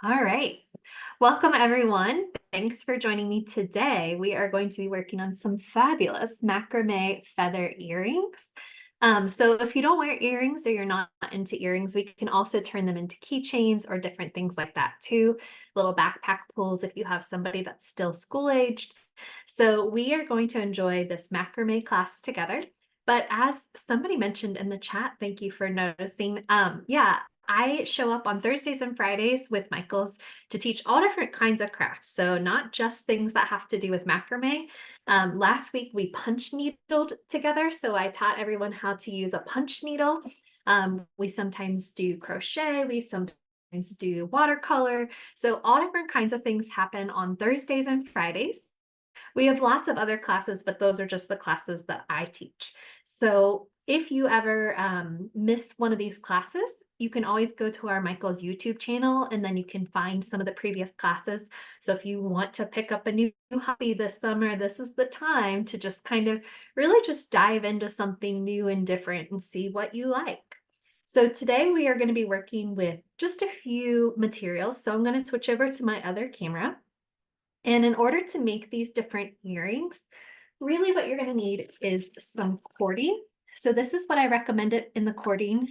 All right. Welcome, everyone. Thanks for joining me today. We are going to be working on some fabulous macrame feather earrings. So if you don't wear earrings or you're not into earrings, we can also turn them into keychains or different things like that too. Little backpack pulls if you have somebody that's still school aged. So we are going to enjoy this macrame class together. But as somebody mentioned in the chat, thank you for noticing. Yeah, I show up on Thursdays and Fridays with Michael's to teach all different kinds of crafts. So not just things that have to do with macrame. Last week we punch needled together. So I taught everyone how to use a punch needle. We sometimes do crochet. We sometimes do watercolor. So all different kinds of things happen on Thursdays and Fridays. We have lots of other classes, but those are just the classes that I teach. So if you ever miss one of these classes, you can always go to our Michael's YouTube channel and then you can find some of the previous classes. So if you want to pick up a new hobby this summer, this is the time to just kind of really just dive into something new and different and see what you like. So today we are going to be working with just a few materials. So I'm going to switch over to my other camera. And in order to make these different earrings, really what you're going to need is some cording. So this is what I recommended in the cording.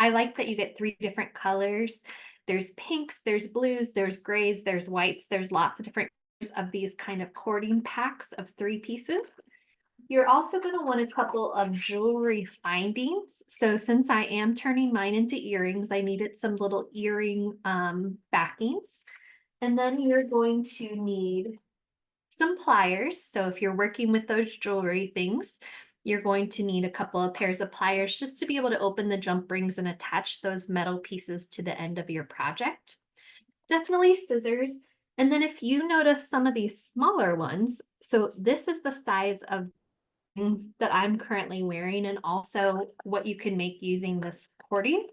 I like that you get 3 different colors. There's pinks, there's blues, there's grays, there's whites. There's lots of different of these kind of cording packs of 3 pieces. You're also going to want a couple of jewelry findings. So since I am turning mine into earrings, I needed some little earring backings. And then you're going to need some pliers. So if you're working with those jewelry things, you're going to need a couple of pairs of pliers just to be able to open the jump rings and attach those metal pieces to the end of your project. Definitely scissors. And then if you notice some of these smaller ones, so this is the size of that I'm currently wearing and also what you can make using this cording.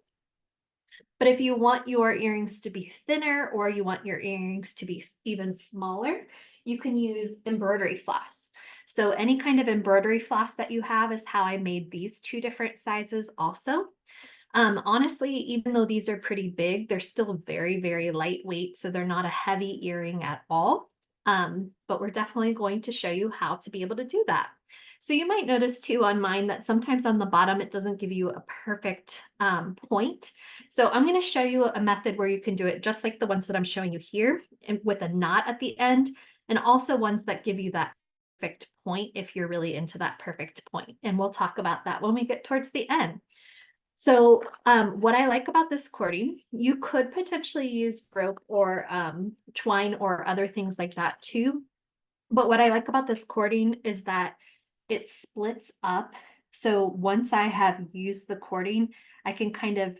But if you want your earrings to be thinner or you want your earrings to be even smaller, you can use embroidery floss. So any kind of embroidery floss that you have is how I made these 2 different sizes also. Honestly, even though these are pretty big, they're still very, very lightweight. So they're not a heavy earring at all. But we're definitely going to show you how to be able to do that. So you might notice too on mine that sometimes on the bottom, it doesn't give you a perfect point. So I'm going to show you a method where you can do it just like the ones that I'm showing you here and with a knot at the end, and also ones that give you that perfect point if you're really into that perfect point. And we'll talk about that when we get towards the end. So what I like about this cording, you could potentially use rope or twine or other things like that too. But what I like about this cording is that it splits up. So once I have used the cording, I can kind of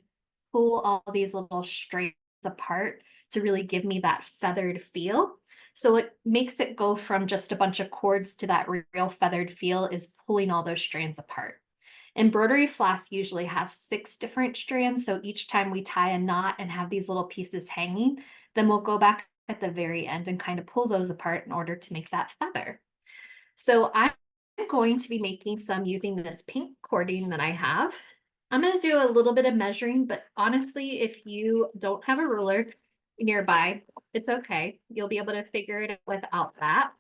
pull all these little strands apart to really give me that feathered feel. So it makes it go from just a bunch of cords to that real feathered feel is pulling all those strands apart. Embroidery floss usually has 6 different strands. So each time we tie a knot and have these little pieces hanging, then we'll go back at the very end and kind of pull those apart in order to make that feather. So I'm going to be making some using this pink cording that I have. I'm going to do a little bit of measuring, but honestly, if you don't have a ruler nearby, it's okay. You'll be able to figure it out without that.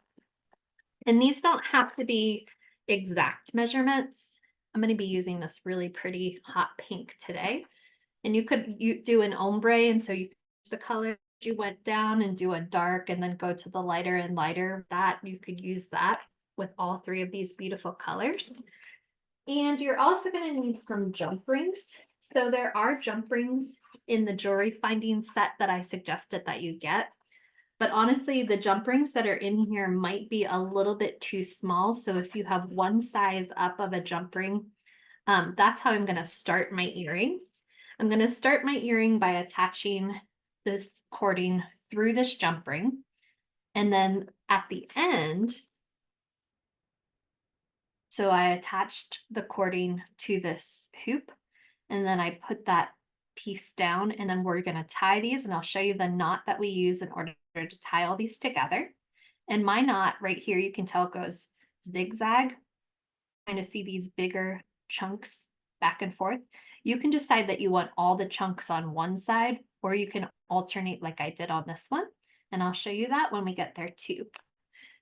And these don't have to be exact measurements. I'm going to be using this really pretty hot pink today. And you could do an ombre, and so you the color you went down and do a dark and then go to the lighter and lighter. That you could use that with all 3 of these beautiful colors. And you're also going to need some jump rings. So there are jump rings in the jewelry finding set that I suggested that you get. But honestly, the jump rings that are in here might be a little bit too small. So if you have one size up of a jump ring, that's how I'm going to start my earring. I'm going to start my earring by attaching this cording through this jump ring. And then at the end, so I attached the cording to this hoop, and then I put that piece down, and then we're going to tie these, and I'll show you the knot that we use in order to tie all these together. And my knot right here, you can tell it goes zigzag. Kind of see these bigger chunks back and forth. You can decide that you want all the chunks on one side, or you can alternate like I did on this one. And I'll show you that when we get there too.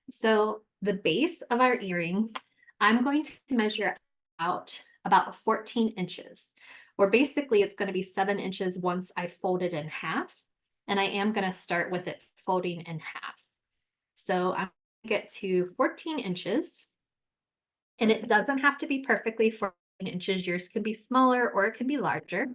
So the base of our earring, I'm going to measure out about 14 inches, or basically it's going to be 7 inches once I fold it in half. And I am going to start with it folding in half. So I'm going to get to 14 inches, and it doesn't have to be perfectly 14 inches. Yours can be smaller or it can be larger.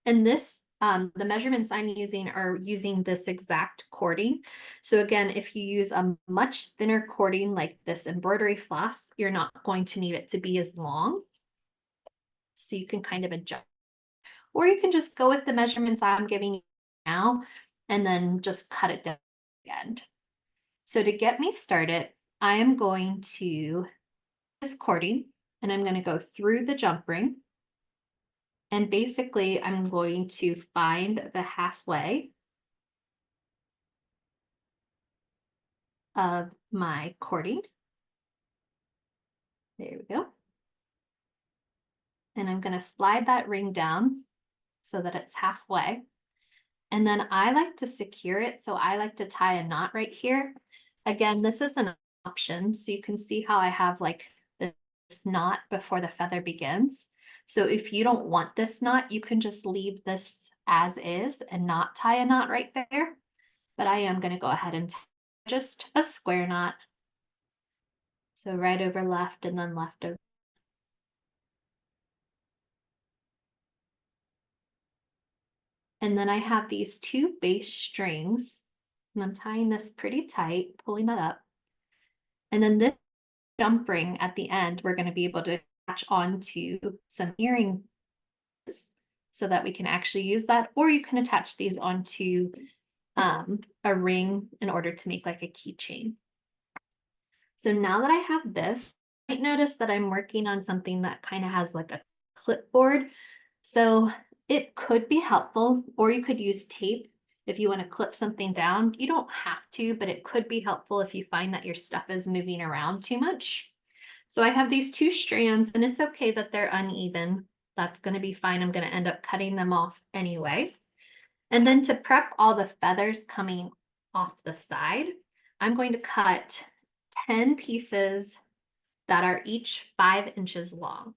And this, the measurements I'm using are using this exact cording. So again, if you use a much thinner cording like this embroidery floss, you're not going to need it to be as long. So you can kind of adjust. Or you can just go with the measurements I'm giving you now and then just cut it down at the end. So to get me started, I am going to this cording and I'm going to go through the jump ring. And basically, I'm going to find the halfway of my cording. There we go. And I'm going to slide that ring down so that it's halfway. And then I like to secure it. So I like to tie a knot right here. Again, this is an option. So you can see how I have like this knot before the feather begins. So if you don't want this knot, you can just leave this as is and not tie a knot right there. But I am going to go ahead and tie just a square knot. So right over left and then left over. And then I have these two base strings, and I'm tying this pretty tight, pulling that up. And then this jump ring at the end, we're going to be able to attach onto some earrings so that we can actually use that, or you can attach these onto a ring in order to make like a keychain. So now that I have this, you might notice that I'm working on something that kind of has like a clipboard. So it could be helpful, or you could use tape if you want to clip something down. You don't have to, but it could be helpful if you find that your stuff is moving around too much. So I have these two strands, and it's okay that they're uneven. That's going to be fine. I'm going to end up cutting them off anyway. And then to prep all the feathers coming off the side, I'm going to cut 10 pieces that are each 5 inches long.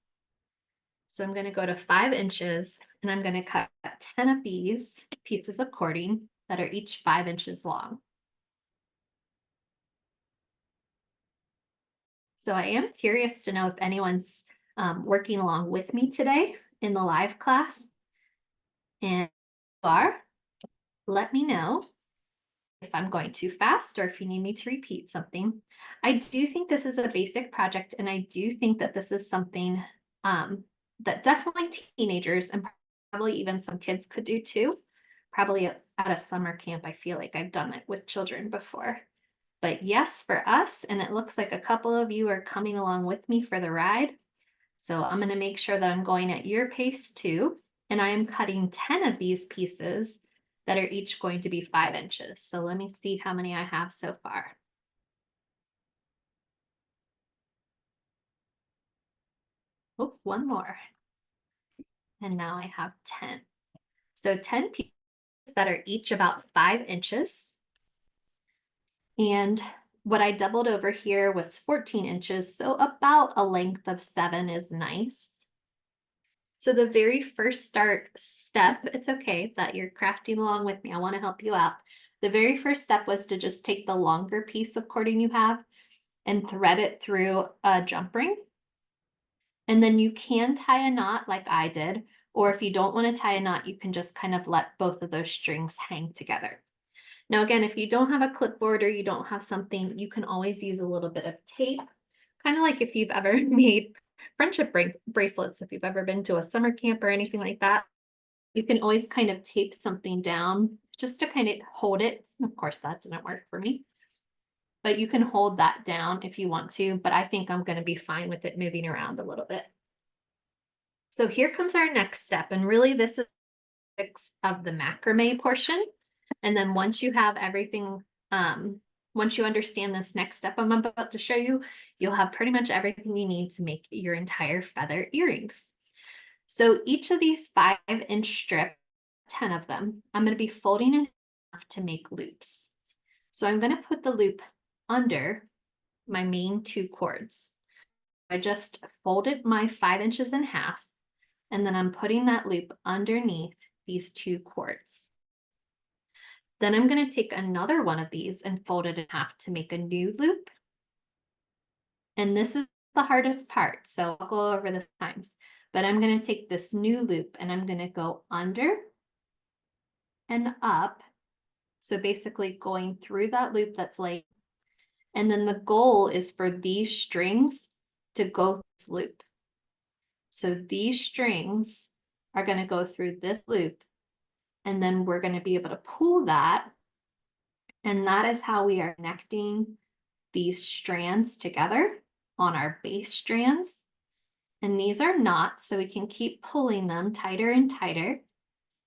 So I'm going to go to 5 inches and I'm going to cut 10 of these pieces of cording that are each 5 inches long. So I am curious to know if anyone's working along with me today in the live class. And if you are, let me know if I'm going too fast or if you need me to repeat something. I do think this is a basic project, and I do think that this is something that definitely teenagers and probably even some kids could do too. Probably at a summer camp, I feel like I've done it with children before. But yes, for us, and it looks like a couple of you are coming along with me for the ride. So I'm going to make sure that I'm going at your pace too. And I am cutting 10 of these pieces that are each going to be 5 inches. So let me see how many I have so far. Oh, one more. And now I have 10. So 10 pieces that are each about 5 inches. And what I doubled over here was 14 inches. So about a length of 7 is nice. So the very first step, it's okay that you're crafting along with me. I want to help you out. The very first step was to just take the longer piece of cording you have and thread it through a jump ring. And then you can tie a knot like I did, or if you don't want to tie a knot, you can just kind of let both of those strings hang together. Now, again, if you don't have a clipboard or you don't have something, you can always use a little bit of tape, kind of like if you've ever made friendship bracelets, if you've ever been to a summer camp or anything like that, you can always kind of tape something down just to kind of hold it. Of course, that didn't work for me, but you can hold that down if you want to, but I think I'm going to be fine with it moving around a little bit. So here comes our next step, and really this is of the macrame portion. And then once you have everything, once you understand this next step I'm about to show you, you'll have pretty much everything you need to make your entire feather earrings. So each of these 5-inch strips, 10 of them, I'm going to be folding in half to make loops. So I'm going to put the loop under my main 2 cords. I just folded my 5 inches in half, and then I'm putting that loop underneath these 2 cords. Then I'm going to take another one of these and fold it in half to make a new loop. And this is the hardest part, so I'll go over this times. But I'm going to take this new loop and I'm going to go under and up. So basically going through that loop that's like, and then the goal is for these strings to go this loop. So these strings are going to go through this loop, and then we're going to be able to pull that. And that is how we are connecting these strands together on our base strands. And these are knots, so we can keep pulling them tighter and tighter.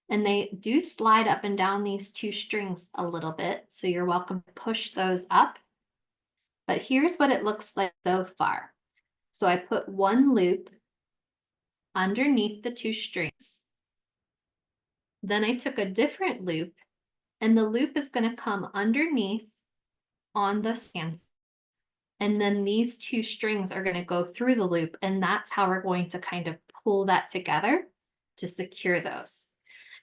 And they do slide up and down these 2 strings a little bit, so you're welcome to push those up. But here's what it looks like so far. So I put one loop underneath the 2 strings. Then I took a different loop, and the loop is going to come underneath on the strands. And then these 2 strings are going to go through the loop, and that's how we're going to kind of pull that together to secure those.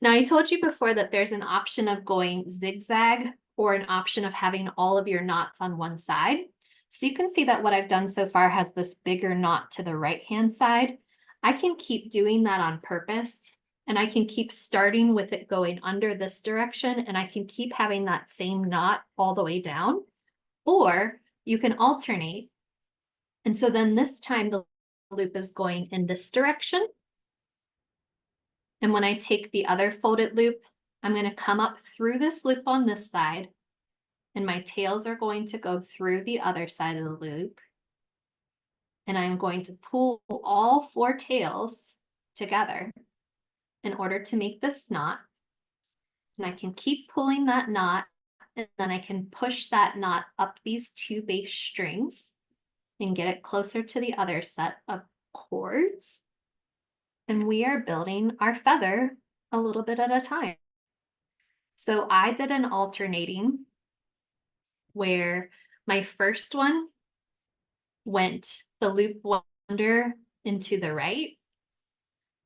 Now, I told you before that there's an option of going zigzag or an option of having all of your knots on one side. So you can see that what I've done so far has this bigger knot to the right-hand side. I can keep doing that on purpose, and I can keep starting with it going under this direction, and I can keep having that same knot all the way down. Or you can alternate. And so then this time the loop is going in this direction. And when I take the other folded loop, I'm going to come up through this loop on this side, and my tails are going to go through the other side of the loop. And I'm going to pull all 4 tails together in order to make this knot. And I can keep pulling that knot, and then I can push that knot up these 2 base strings and get it closer to the other set of cords. And we are building our feather a little bit at a time. So I did an alternating where my first one the loop went under into the right.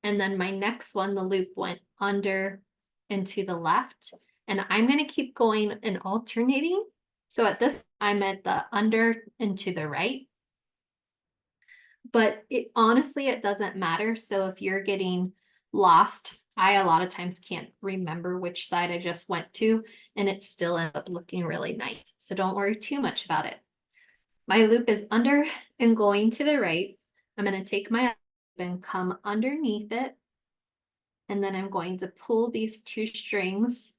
And then my next one, the loop went under into the left. And I'm going to keep going and alternating. So at this, I'm at the under into the right. But honestly, it doesn't matter. So if you're getting lost, I a lot of times can't remember which side I just went to, and it still ends up looking really nice. So don't worry too much about it. My loop is under and going to the right. I'm going to take my loop and come underneath it. And then I'm going to pull these 2 strings,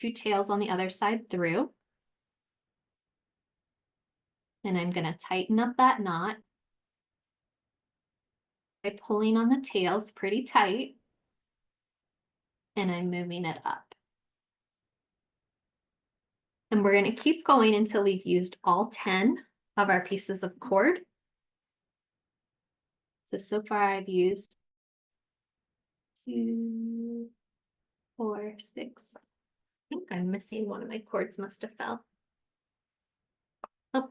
2 tails on the other side through. And I'm going to tighten up that knot by pulling on the tails pretty tight. And I'm moving it up. And we're going to keep going until we've used all 10 of our pieces of cord. So far I've used 2, 4, 6. I think I'm missing one of my cords, must have fell. Oh,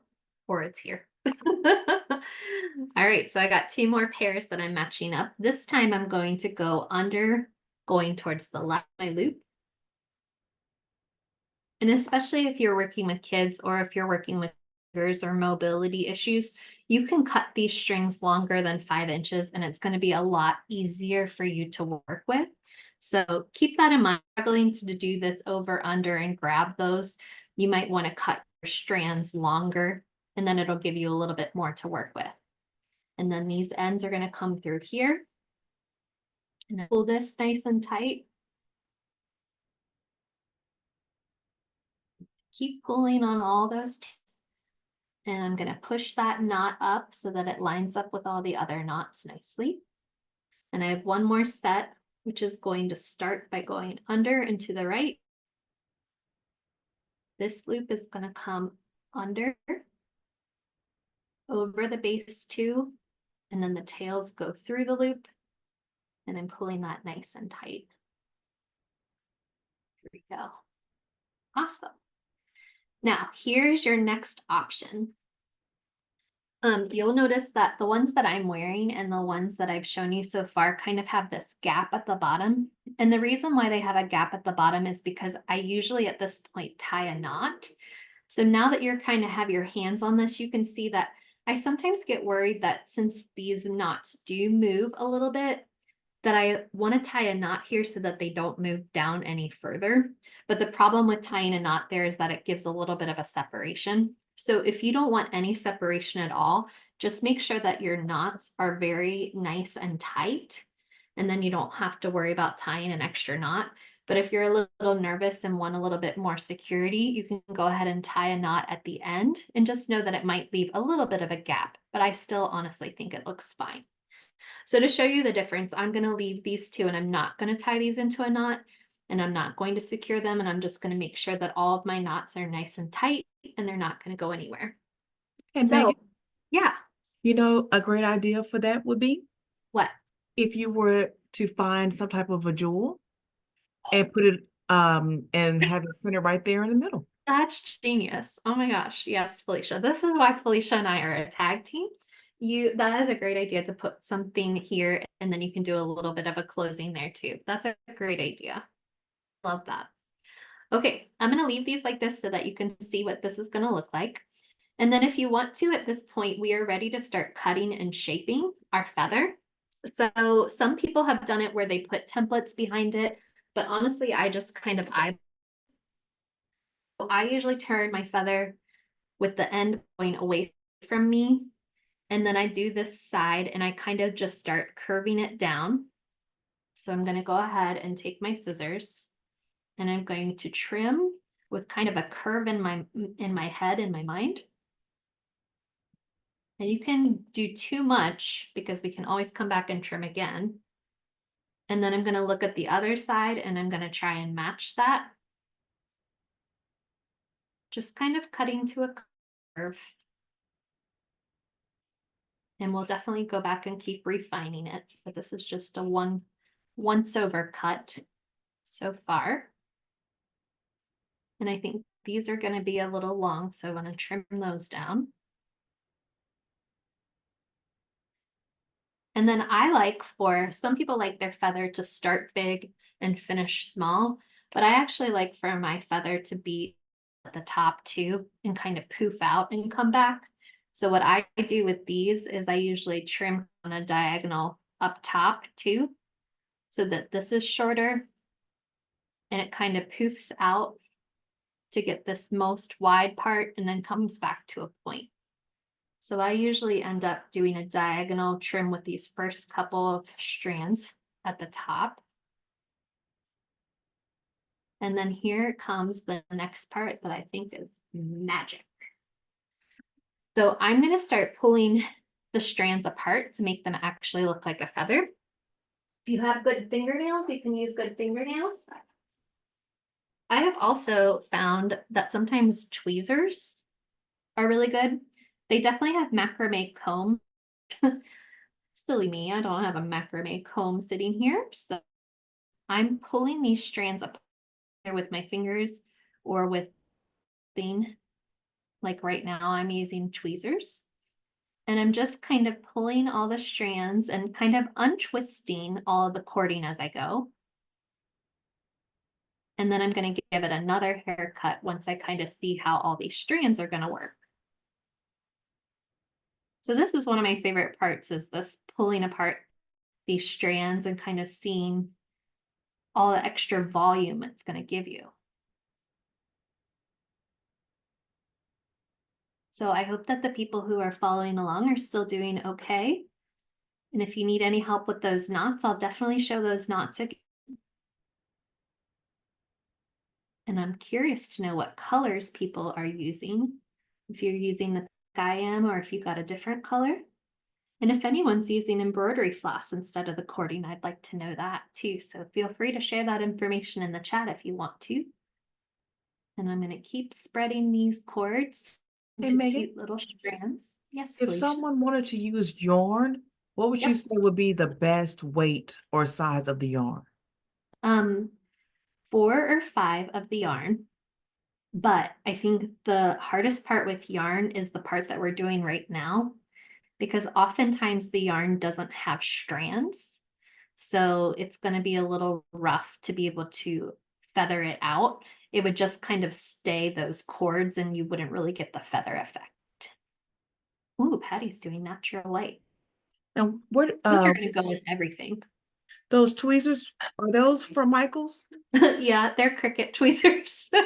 or it's here. All right, so I got 2 more pairs that I'm matching up. This time I'm going to go under, going towards the left of my loop. And especially if you're working with kids or if you're working with fingers or mobility issues, you can cut these strings longer than 5 inches, and it's going to be a lot easier for you to work with. So keep that in mind. Struggling to do this over, under, and grab those, you might want to cut your strands longer, and then it'll give you a little bit more to work with. And then these ends are going to come through here. And pull this nice and tight. Keep pulling on all those tails. And I'm going to push that knot up so that it lines up with all the other knots nicely. And I have one more set, which is going to start by going under and to the right. This loop is going to come under, over the base 2, and then the tails go through the loop, And I'm pulling that nice and tight. Here we go. Awesome. Now, here's your next option. You'll notice that the ones that I'm wearing and the ones that I've shown you so far kind of have this gap at the bottom. And the reason why they have a gap at the bottom is because I usually at this point tie a knot. So now that you're kind of have your hands on this, you can see that I sometimes get worried that since these knots do move a little bit, that I want to tie a knot here so that they don't move down any further. But the problem with tying a knot there is that it gives a little bit of a separation. So if you don't want any separation at all, just make sure that your knots are very nice and tight. And then you don't have to worry about tying an extra knot. But if you're a little nervous and want a little bit more security, you can go ahead and tie a knot at the end and just know that it might leave a little bit of a gap, but I still honestly think it looks fine. So to show you the difference, I'm going to leave these two and I'm not going to tie these into a knot and I'm not going to secure them. And I'm just going to make sure that all of my knots are nice and tight and they're not going to go anywhere. And So, Megan, yeah. you know, a great idea for that would be What? if you were to find some type of a jewel and put it and have it centered right there in the middle. That's genius. Oh my gosh. Yes, Felicia. This is why Felicia and I are a tag team. That is a great idea to put something here and then you can do a little bit of a closing there too. That's a great idea. Love that. Okay, I'm going to leave these like this so that you can see what this is going to look like. And then if you want to, at this point, we are ready to start cutting and shaping our feather. So some people have done it where they put templates behind it, but honestly, I just kind of, I usually turn my feather with the end going away from me. And then I do this side and I kind of just start curving it down. So I'm going to go ahead and take my scissors and I'm going to trim with kind of a curve in my head, in my mind. And you can do too much because we can always come back and trim again. And then I'm going to look at the other side and I'm going to try and match that. Just kind of cutting to a curve. And we'll definitely go back and keep refining it, but this is just a once over cut so far. And I think these are going to be a little long, so I want to trim those down. And then I like for some people like their feather to start big and finish small, but I actually like for my feather to be at the top too and kind of poof out and come back. So what I do with these is I usually trim on a diagonal up top too, so that this is shorter and it kind of poofs out to get this most wide part and then comes back to a point. So I usually end up doing a diagonal trim with these first couple of strands at the top. And then here comes the next part that I think is magic. So I'm going to start pulling the strands apart to make them actually look like a feather. If you have good fingernails, you can use good fingernails. I have also found that sometimes tweezers are really good. They definitely have macrame comb. Silly me, I don't have a macrame comb sitting here. So I'm pulling these strands up with my fingers or with thing. Like right now I'm using tweezers. And I'm just kind of pulling all the strands and kind of untwisting all of the cording as I go. And then I'm going to give it another haircut once I kind of see how all these strands are going to work. So this is one of my favorite parts, is this pulling apart these strands and kind of seeing all the extra volume it's going to give you. So I hope that the people who are following along are still doing okay. And if you need any help with those knots, I'll definitely show those knots again. And I'm curious to know what colors people are using. If you're using the I am, or if you've got a different color. And if anyone's using embroidery floss instead of the cording, I'd like to know that too. So feel free to share that information in the chat if you want to. And I'm going to keep spreading these cords Hey, into Megan, cute little strands. Yes, if Felicia. someone wanted to use yarn What would you Yep. say would be the best weight or size of the yarn? Um, 4 or 5 of the yarn. But I think the hardest part with yarn is the part that we're doing right now, because oftentimes the yarn doesn't have strands. So it's going to be a little rough to be able to feather it out. It would just kind of stay those cords and you wouldn't really get the feather effect. Ooh, Patty's doing natural light. And what Those are going to go with everything. those tweezers, are those from Michael's? Yeah, they're Cricut tweezers. So,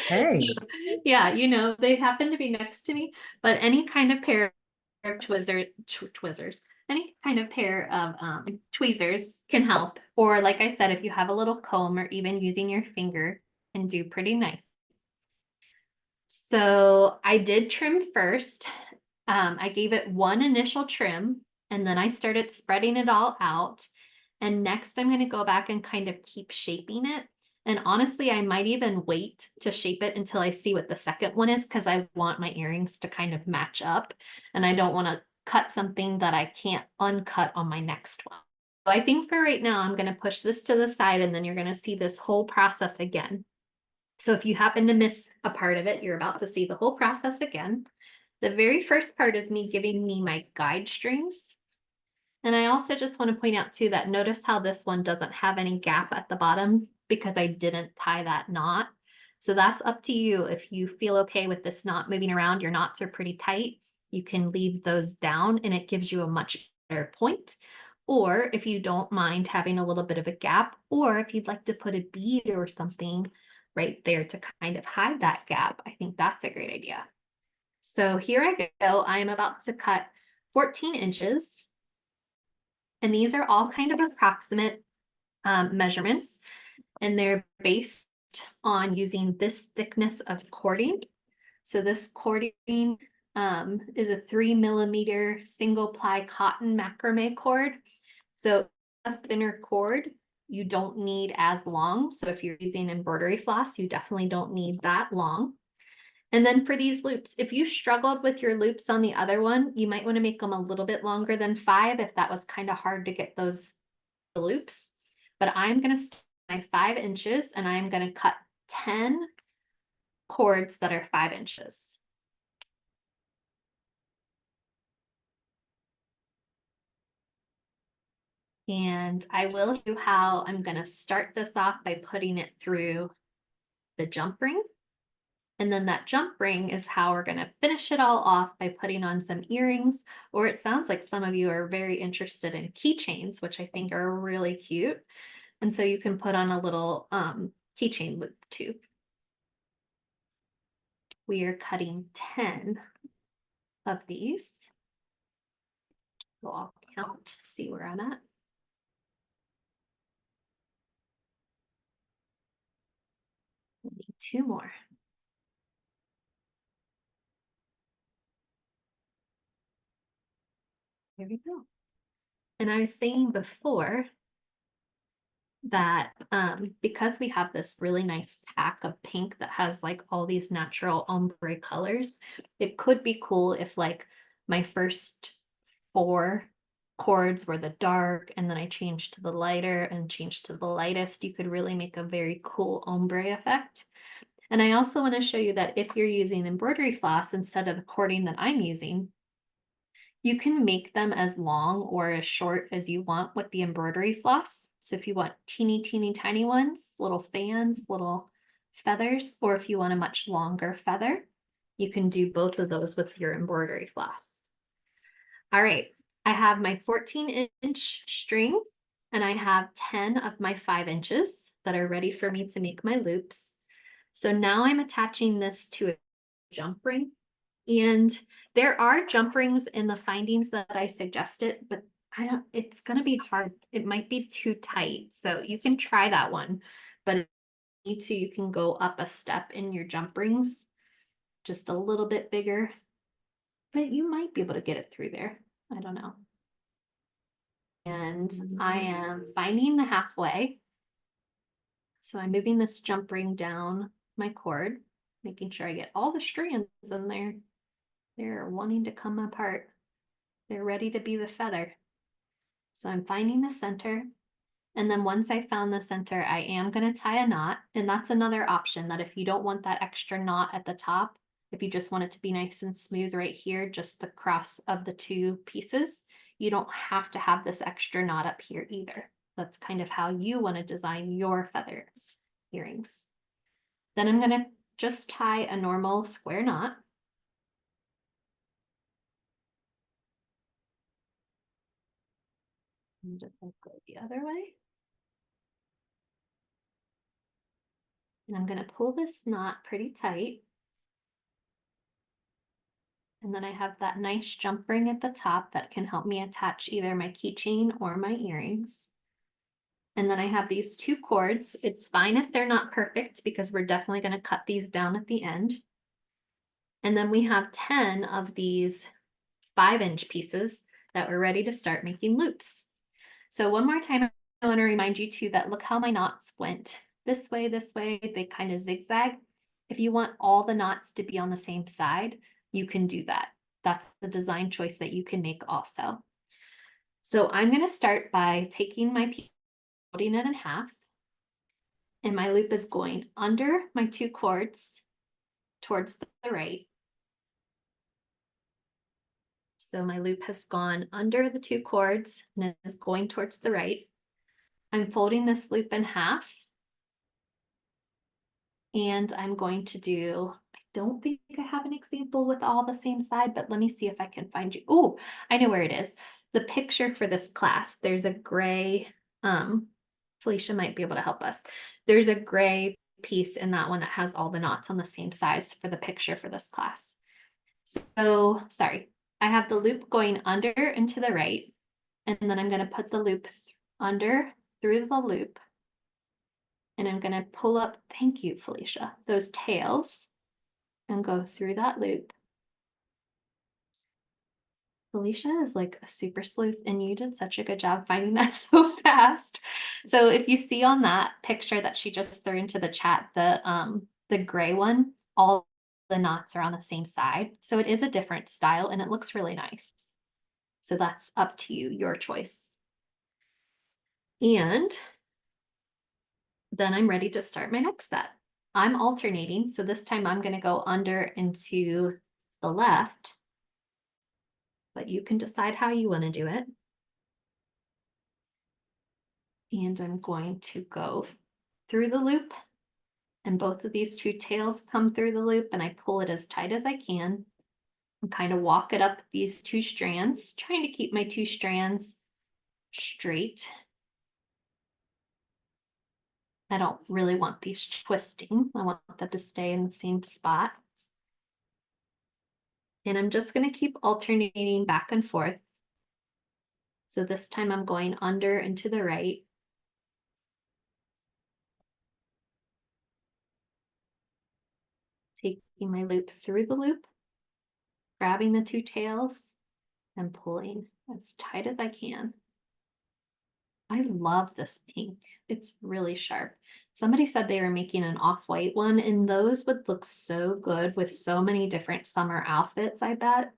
Hey. yeah, they happen to be next to me, but any kind of pair of tweezers, any kind of pair of tweezers can help. Or like I said, if you have a little comb or even using your finger can do pretty nice. So I did trim first. I gave it one initial trim and then I started spreading it all out. And next I'm going to go back and kind of keep shaping it. And honestly, I might even wait to shape it until I see what the second one is, because I want my earrings to kind of match up. And I don't want to cut something that I can't uncut on my next one. So I think for right now, I'm going to push this to the side and then you're going to see this whole process again. So if you happen to miss a part of it, you're about to see the whole process again. The very first part is me giving me my guide strings. And I also just want to point out too that notice how this one doesn't have any gap at the bottom because I didn't tie that knot. So that's up to you. If you feel okay with this knot moving around, your knots are pretty tight, you can leave those down and it gives you a much better point. Or if you don't mind having a little bit of a gap, or if you'd like to put a bead or something right there to kind of hide that gap, I think that's a great idea. So here I go. I am about to cut 14 inches. And these are all kind of approximate measurements, and they're based on using this thickness of cording. So this cording is a 3 millimeter single ply cotton macrame cord. So a thinner cord, you don't need as long. So if you're using embroidery floss, you definitely don't need that long. And then for these loops, if you struggled with your loops on the other one, you might want to make them a little bit longer than 5 if that was kind of hard to get those loops. But I'm going to start my 5 inches and I'm going to cut 10 cords that are 5 inches. And I will show you how I'm going to start this off by putting it through the jump ring. And then that jump ring is how we're going to finish it all off by putting on some earrings, or it sounds like some of you are very interested in keychains, which I think are really cute. And so you can put on a little keychain loop too. We are cutting 10 of these. So I'll count, see where I'm at. We need 2 more. There we go. And I was saying before that because we have this really nice pack of pink that has like all these natural ombre colors, it could be cool if like my first 4 cords were the dark and then I changed to the lighter and changed to the lightest. You could really make a very cool ombre effect. And I also want to show you that if you're using embroidery floss instead of the cording that I'm using, you can make them as long or as short as you want with the embroidery floss. So if you want teeny, teeny, tiny ones, little fans, little feathers, or if you want a much longer feather, you can do both of those with your embroidery floss. All right, I have my 14-inch string and I have 10 of my 5 inches that are ready for me to make my loops. So now I'm attaching this to a jump ring. And there are jump rings in the findings that I suggested, but it's going to be hard. It might be too tight. So you can try that one, but if you need to, you can go up a step in your jump rings, just a little bit bigger, but you might be able to get it through there. I don't know. And I am finding the halfway. So I'm moving this jump ring down my cord, making sure I get all the strands in there. They're wanting to come apart. They're ready to be the feather. So I'm finding the center. And then once I found the center, I am going to tie a knot. And that's another option, that if you don't want that extra knot at the top, if you just want it to be nice and smooth right here, just the cross of the two pieces, you don't have to have this extra knot up here either. That's kind of how you want to design your feather earrings. Then I'm going to just tie a normal square knot. And just go the other way. And I'm going to pull this knot pretty tight. And then I have that nice jump ring at the top that can help me attach either my keychain or my earrings. And then I have these two cords. It's fine if they're not perfect because we're definitely going to cut these down at the end. And then we have 10 of these 5-inch pieces that we're ready to start making loops. So one more time, I want to remind you too that look how my knots went this way, they kind of zigzag. If you want all the knots to be on the same side, you can do that. That's the design choice that you can make also. So I'm going to start by taking my piece, folding it in half, and my loop is going under my two cords towards the right. So my loop has gone under the two cords and it is going towards the right. I'm folding this loop in half. And I'm going to do, I don't think I have an example with all the same side, but let me see if I can find you. Oh, I know where it is. The picture for this class, there's a gray, Felicia might be able to help us. There's a gray piece in that one that has all the knots on the same size for the picture for this class. So sorry, I have the loop going under and to the right, and then I'm going to put the loop under through the loop. And I'm going to pull up, thank you, Felicia, those tails and go through that loop. Felicia is like a super sleuth and you did such a good job finding that so fast. So if you see on that picture that she just threw into the chat, the gray one, all the knots are on the same side. So it is a different style and it looks really nice. So that's up to you, your choice. And then I'm ready to start my next set. I'm alternating, so this time I'm going to go under and to the left, but you can decide how you want to do it. And I'm going to go through the loop, and both of these two tails come through the loop, and I pull it as tight as I can and kind of walk it up these two strands, trying to keep my two strands straight. I don't really want these twisting. I want them to stay in the same spot. And I'm just going to keep alternating back and forth. So this time I'm going under and to the right. Taking my loop through the loop, grabbing the two tails and pulling as tight as I can. I love this pink. It's really sharp. Somebody said they were making an off-white one, and those would look so good with so many different summer outfits, I bet.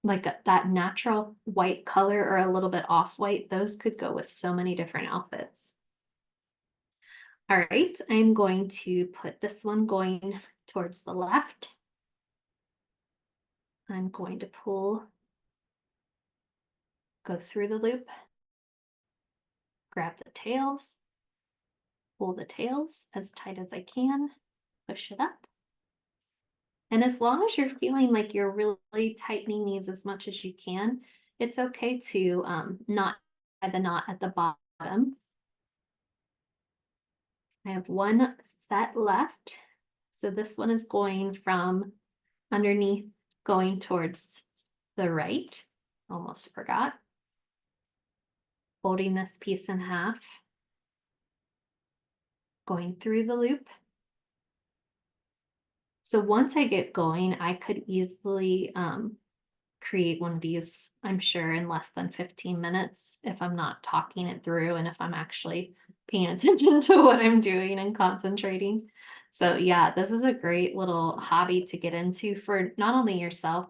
Like that natural white color or a little bit off-white, those could go with so many different outfits. All right, I'm going to put this one going towards the left. I'm going to pull, go through the loop, grab the tails, pull the tails as tight as I can, push it up. And as long as you're feeling like you're really tightening these as much as you can, it's okay to not tie the knot at the bottom. I have one set left. So this one is going from underneath, going towards the right. Almost forgot. Folding this piece in half, going through the loop. So once I get going, I could easily create one of these, I'm sure, in less than 15 minutes if I'm not talking it through and if I'm actually paying attention to what I'm doing and concentrating. So yeah, this is a great little hobby to get into for not only yourself,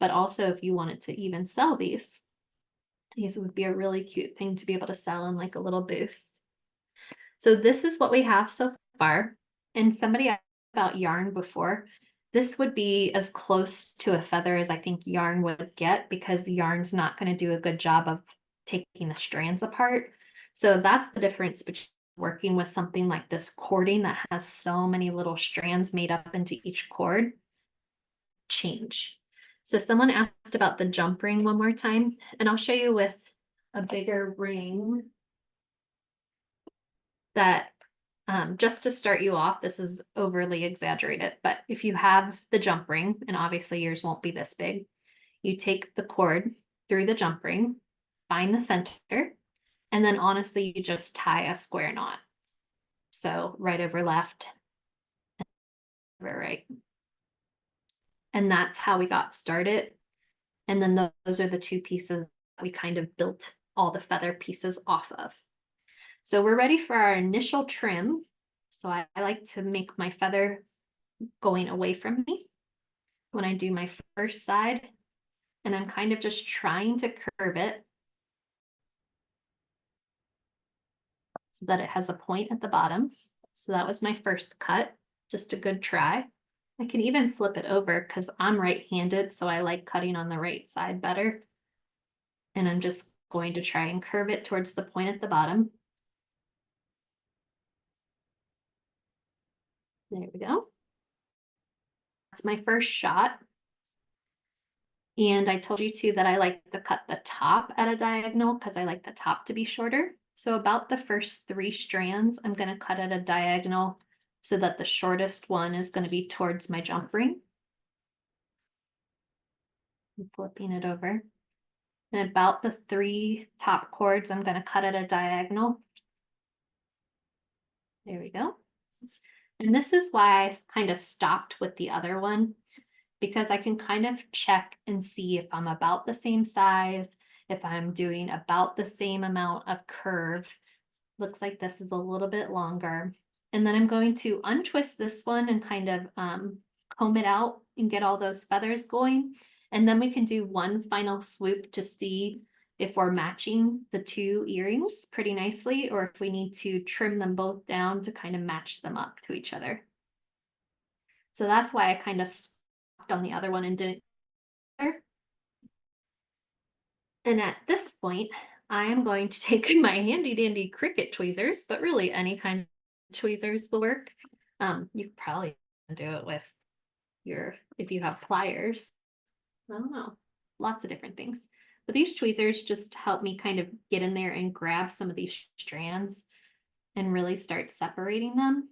but also if you wanted to even sell these would be a really cute thing to be able to sell in like a little booth. So this is what we have so far. And somebody asked about yarn before. This would be as close to a feather as I think yarn would get, because the yarn's not going to do a good job of taking the strands apart. So that's the difference between working with something like this cording that has so many little strands made up into each cord. Change. So someone asked about the jump ring one more time, and I'll show you with a bigger ring that just to start you off, this is overly exaggerated, but if you have the jump ring, and obviously yours won't be this big, you take the cord through the jump ring, find the center, and then honestly, you just tie a square knot. So right over left, over right. And that's how we got started. And then those are the two pieces we kind of built all the feather pieces off of. So we're ready for our initial trim. So I like to make my feather going away from me when I do my first side. And I'm kind of just trying to curve it so that it has a point at the bottom. So that was my first cut, just a good try. I can even flip it over because I'm right-handed, so I like cutting on the right side better. And I'm just going to try and curve it towards the point at the bottom. There we go. That's my first shot. And I told you too that I like to cut the top at a diagonal because I like the top to be shorter. So about the first 3 strands, I'm going to cut at a diagonal so that the shortest one is going to be towards my jump ring. I'm flipping it over. And about the 3 top cords, I'm going to cut at a diagonal. There we go. And this is why I kind of stopped with the other one, because I can kind of check and see if I'm about the same size, if I'm doing about the same amount of curve. Looks like this is a little bit longer. And then I'm going to untwist this one and kind of comb it out and get all those feathers going. And then we can do one final swoop to see if we're matching the 2 earrings pretty nicely, or if we need to trim them both down to kind of match them up to each other. So that's why I kind of stopped on the other one and didn't. And at this point, I am going to take my handy dandy Cricut tweezers, but really any kind of tweezers will work. You could probably do it with if you have pliers. I don't know, lots of different things. But these tweezers just help me kind of get in there and grab some of these strands and really start separating them.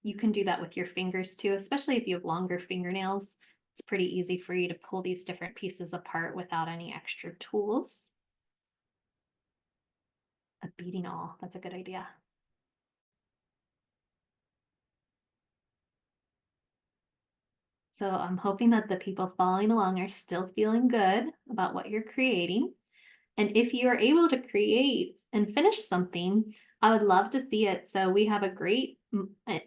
You can do that with your fingers too, especially if you have longer fingernails. It's pretty easy for you to pull these different pieces apart without any extra tools. A beading awl, that's a good idea. So I'm hoping that the people following along are still feeling good about what you're creating. And if you are able to create and finish something, I would love to see it. So we have a great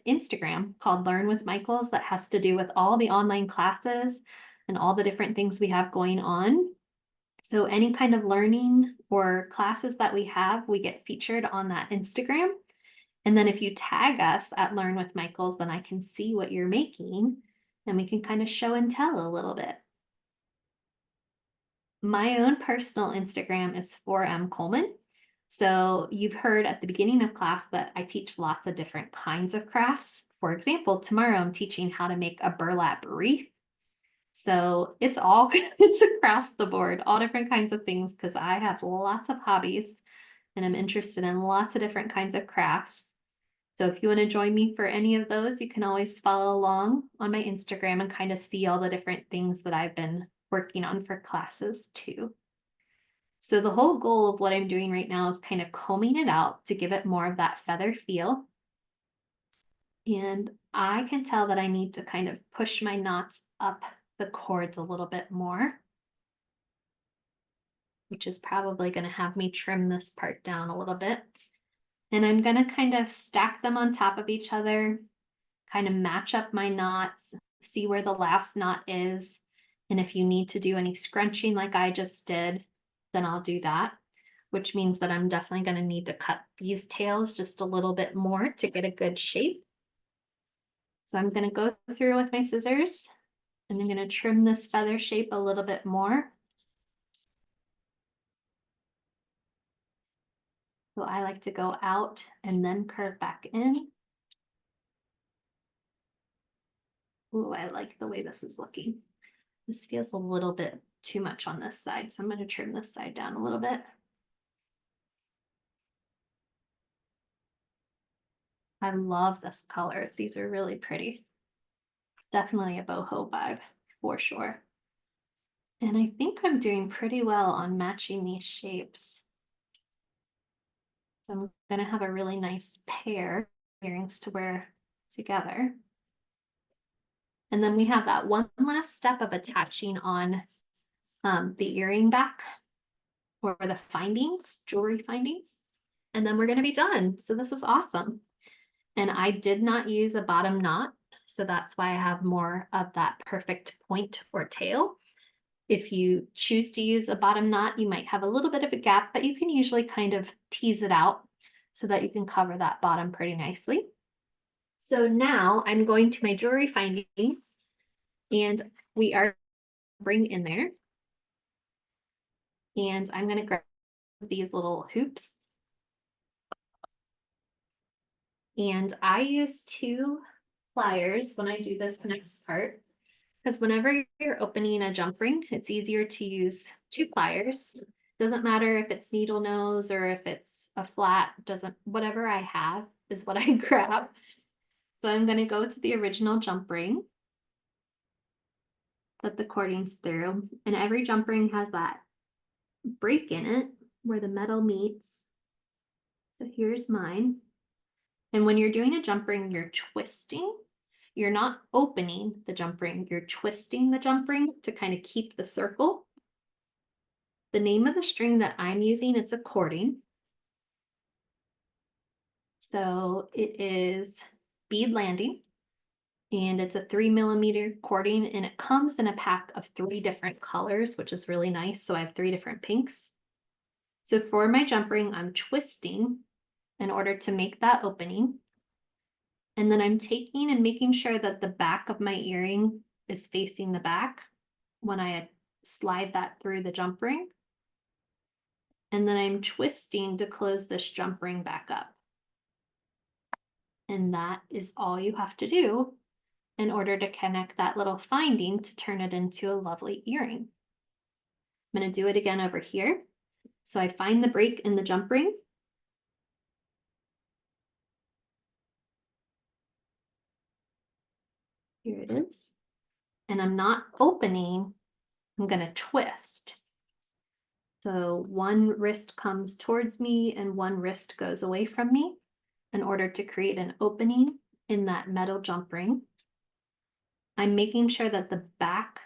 Instagram called Learn with Michaels that has to do with all the online classes and all the different things we have going on. So any kind of learning or classes that we have, we get featured on that Instagram. And then if you tag us at Learn with Michaels, then I can see what you're making and we can kind of show and tell a little bit. My own personal Instagram is 4M Coleman. So you've heard at the beginning of class that I teach lots of different kinds of crafts. For example, tomorrow I'm teaching how to make a burlap wreath. So it's across the board, all different kinds of things, because I have lots of hobbies and I'm interested in lots of different kinds of crafts. So if you want to join me for any of those, you can always follow along on my Instagram and kind of see all the different things that I've been working on for classes too. So the whole goal of what I'm doing right now is kind of combing it out to give it more of that feather feel. And I can tell that I need to kind of push my knots up the cords a little bit more, which is probably going to have me trim this part down a little bit. And I'm going to kind of stack them on top of each other, kind of match up my knots, see where the last knot is, And if you need to do any scrunching like I just did, then I'll do that, which means that I'm definitely going to need to cut these tails just a little bit more to get a good shape. So I'm going to go through with my scissors and I'm going to trim this feather shape a little bit more. So I like to go out and then curve back in. Ooh, I like the way this is looking. This feels a little bit too much on this side, so I'm going to trim this side down a little bit. I love this color. These are really pretty. Definitely a boho vibe for sure. And I think I'm doing pretty well on matching these shapes. So I'm going to have a really nice pair of earrings to wear together. And then we have that one last step of attaching on the earring back or the findings, jewelry findings. And then we're going to be done. So this is awesome. And I did not use a bottom knot, so that's why I have more of that perfect point or tail. If you choose to use a bottom knot, you might have a little bit of a gap, but you can usually kind of tease it out so that you can cover that bottom pretty nicely. So now I'm going to my jewelry findings and we are bring in there. And I'm going to grab these little hoops. And I use 2 pliers when I do this next part, because whenever you're opening a jump ring, it's easier to use 2 pliers. Doesn't matter if it's needle nose or if it's a flat, whatever I have is what I grab. So I'm going to go to the original jump ring that the cording's through, and every jump ring has that break in it where the metal meets. So here's mine. And when you're doing a jump ring, you're twisting. You're not opening the jump ring, you're twisting the jump ring to kind of keep the circle. The name of the string that I'm using, it's a cording. So it is Bead Landing, and it's a 3mm cording, and it comes in a pack of 3 different colors, which is really nice. So I have 3 different pinks. So for my jump ring, I'm twisting in order to make that opening. And then I'm taking and making sure that the back of my earring is facing the back when I slide that through the jump ring. And then I'm twisting to close this jump ring back up. And that is all you have to do in order to connect that little finding to turn it into a lovely earring. I'm going to do it again over here. So I find the break in the jump ring. Here it is. And I'm not opening, I'm going to twist. So one wrist comes towards me and one wrist goes away from me in order to create an opening in that metal jump ring. I'm making sure that the back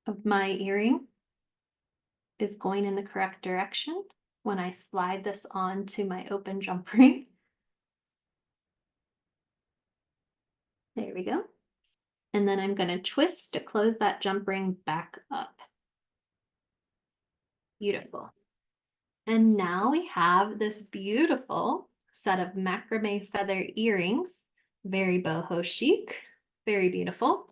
of my earring is going in the correct direction when I slide this onto my open jump ring. There we go. And then I'm going to twist to close that jump ring back up. Beautiful. And now we have this beautiful set of macrame feather earrings. Very boho chic, very beautiful.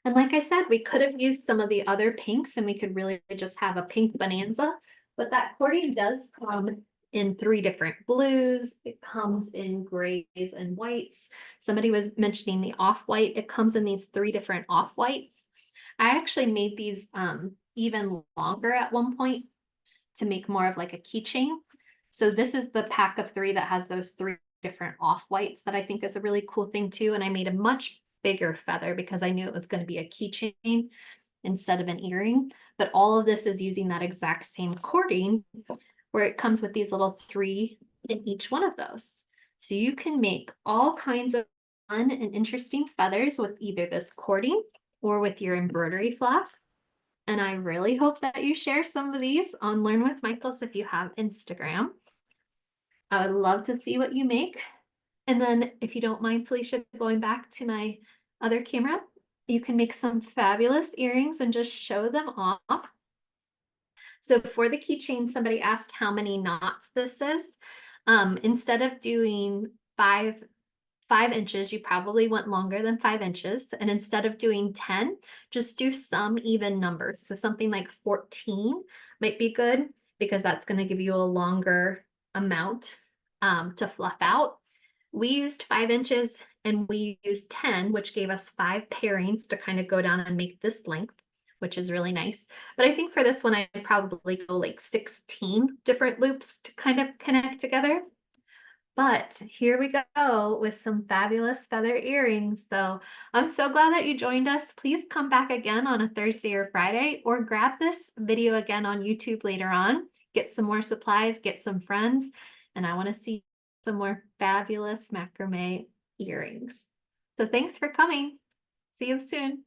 And like I said, we could have used some of the other pinks and we could really just have a pink bonanza, but that cording does come in 3 different blues. It comes in grays and whites. Somebody was mentioning the off-white. It comes in these 3 different off-whites. I actually made these even longer at one point to make more of like a keychain. So this is the pack of 3 that has those 3 different off-whites that I think is a really cool thing too. And I made a much bigger feather because I knew it was going to be a keychain instead of an earring. But all of this is using that exact same cording where it comes with these little 3 in each one of those. So you can make all kinds of fun and interesting feathers with either this cording or with your embroidery floss. And I really hope that you share some of these on Learn with Michaels if you have Instagram. I would love to see what you make. And then if you don't mind, Felicia, going back to my other camera you can make some fabulous earrings and just show them off. So for the keychain, somebody asked how many knots this is. Instead of doing 5 inches, you probably went longer than 5 inches. And instead of doing 10, just do some even numbers. So something like 14 might be good because that's going to give you a longer amount to fluff out. We used 5 inches and we used 10, which gave us 5 pairings to kind of go down and make this length, which is really nice. But I think for this one, I'd probably go like 16 different loops to kind of connect together. But here we go with some fabulous feather earrings. So I'm so glad that you joined us. Please come back again on a Thursday or Friday, or grab this video again on YouTube later on. Get some more supplies, get some friends, and I want to see some more fabulous macrame earrings. So thanks for coming. See you soon.